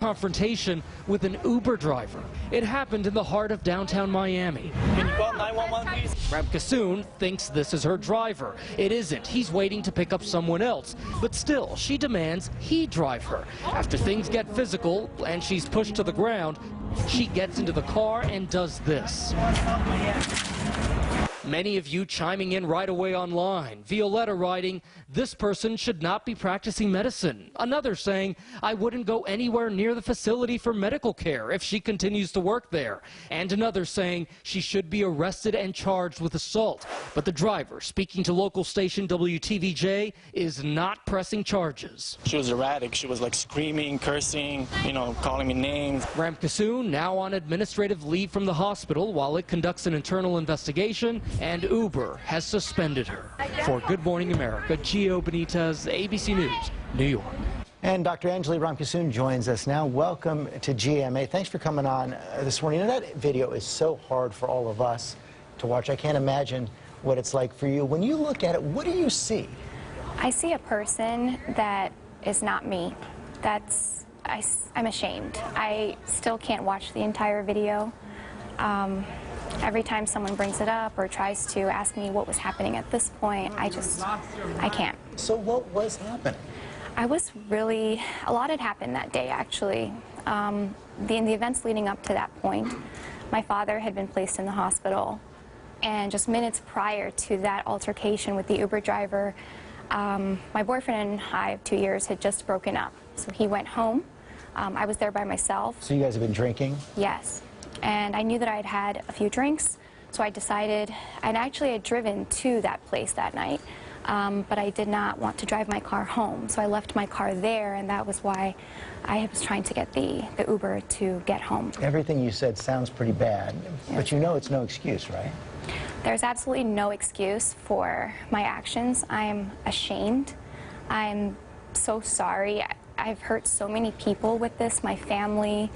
confrontation with an Uber driver. It happened in the heart of downtown Miami. Can you call 911, please? Ramkissoon thinks this is her driver. It isn't. He's waiting to pick up someone else. But still, she demands he drive her. After things get physical and she's pushed to the ground, she gets into the car and does this. Many of you chiming in right away online. Violetta writing, "This person should not be practicing medicine." Another saying, "I wouldn't go anywhere near the facility for medical care if she continues to work there." And another saying, "She should be arrested and charged with assault." But the driver, speaking to local station WTVJ, is not pressing charges. She was erratic. She was like screaming, cursing, calling me names. Ramkissoon now on administrative leave from the hospital while it conducts an internal investigation, and Uber has suspended her. For Good Morning America, Gio Benitez, ABC News, New York. And Dr. Anjali Ramkissoon joins us now. Welcome to GMA. Thanks for coming on this morning. That video is so hard for all of us to watch. I can't imagine what it's like for you. When you look at it, what do you see? I see a person that is not me. I'm ashamed. I still can't watch the entire video. Every time someone brings it up or tries to ask me what was happening at this point, I can't. So what was happening? A lot had happened that day, actually. In the events leading up to that point, my father had been placed in the hospital, and just minutes prior to that altercation with the Uber driver, my boyfriend and I of 2 years had just broken up. So he went home. I was there by myself. So you guys have been drinking? Yes. And I knew that I had had a few drinks, so I decided, and actually I had driven to that place that night, but I did not want to drive my car home, so I left my car there, and that was why I was trying to get the Uber to get home. Everything you said sounds pretty bad, but you know it's no excuse, right? There's absolutely no excuse for my actions. I'm ashamed. I'm so sorry. I've hurt so many people with this, my family,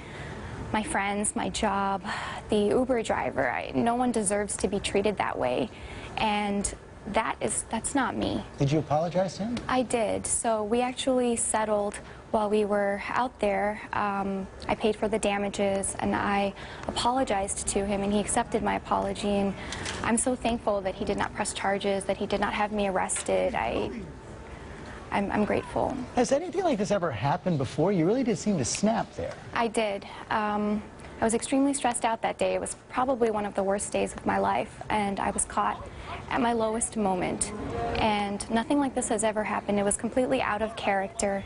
my friends, my job, the Uber driver. No one deserves to be treated that way, and that's not me. Did you apologize to him? I did. So we actually settled while we were out there. I paid for the damages, and I apologized to him, and he accepted my apology, and I'm so thankful that he did not press charges, that he did not have me arrested. I'm grateful. Has anything like this ever happened before? You really did seem to snap there. I did. I was extremely stressed out that day. It was probably one of the worst days of my life, and I was caught at my lowest moment. And nothing like this has ever happened. It was completely out of character.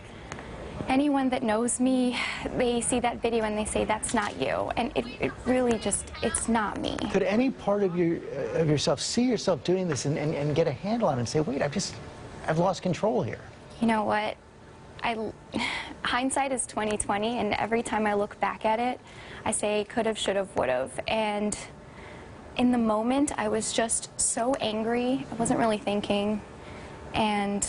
Anyone that knows me, they see that video and they say, "That's not you." And it really just, it's not me. Could any part of yourself see yourself doing this and get a handle on it and say, wait, I've lost control here? You know what? Hindsight is 20/20, and every time I look back at it, I say could've, should've, would've. And in the moment, I was just so angry. I wasn't really thinking, and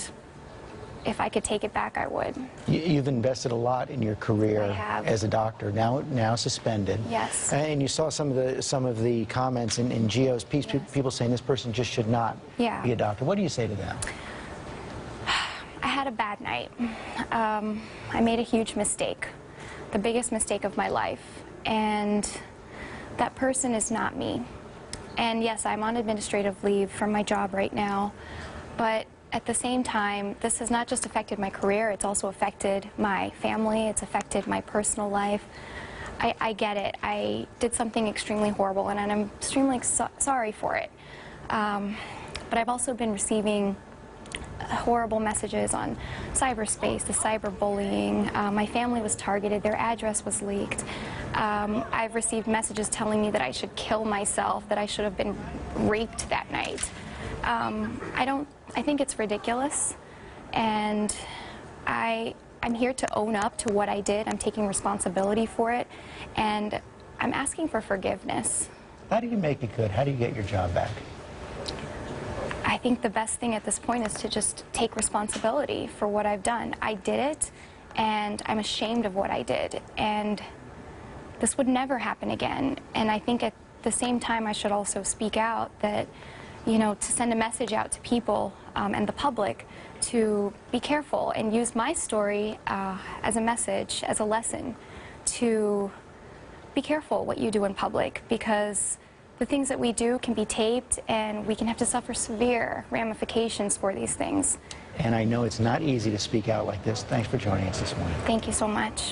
if I could take it back, I would. You've invested a lot in your career as a doctor, now suspended. Yes. And you saw some of the comments in Gio's piece, people saying this person just should not be a doctor. What do you say to them? I had a bad night. I made a huge mistake, the biggest mistake of my life, and that person is not me. And yes, I'm on administrative leave from my job right now, but at the same time, this has not just affected my career, it's also affected my family, it's affected my personal life. I get it. I did something extremely horrible, and I'm extremely sorry for it. But I've also been receiving horrible messages on cyberspace, the cyberbullying. My family was targeted, their address was leaked. I've received messages telling me that I should kill myself, that I should have been raped that night. I think it's ridiculous, and I'm here to own up to what I did. I'm taking responsibility for it, and I'm asking for forgiveness. How do you make it good? How do you get your job back? I think the best thing at this point is to just take responsibility for what I've done. I did it, and I'm ashamed of what I did, and this would never happen again. And I think at the same time I should also speak out that, to send a message out to people and the public to be careful and use my story as a message, as a lesson, to be careful what you do in public, because the things that we do can be taped and we can have to suffer severe ramifications for these things. And I know it's not easy to speak out like this. Thanks for joining us this morning. Thank you so much.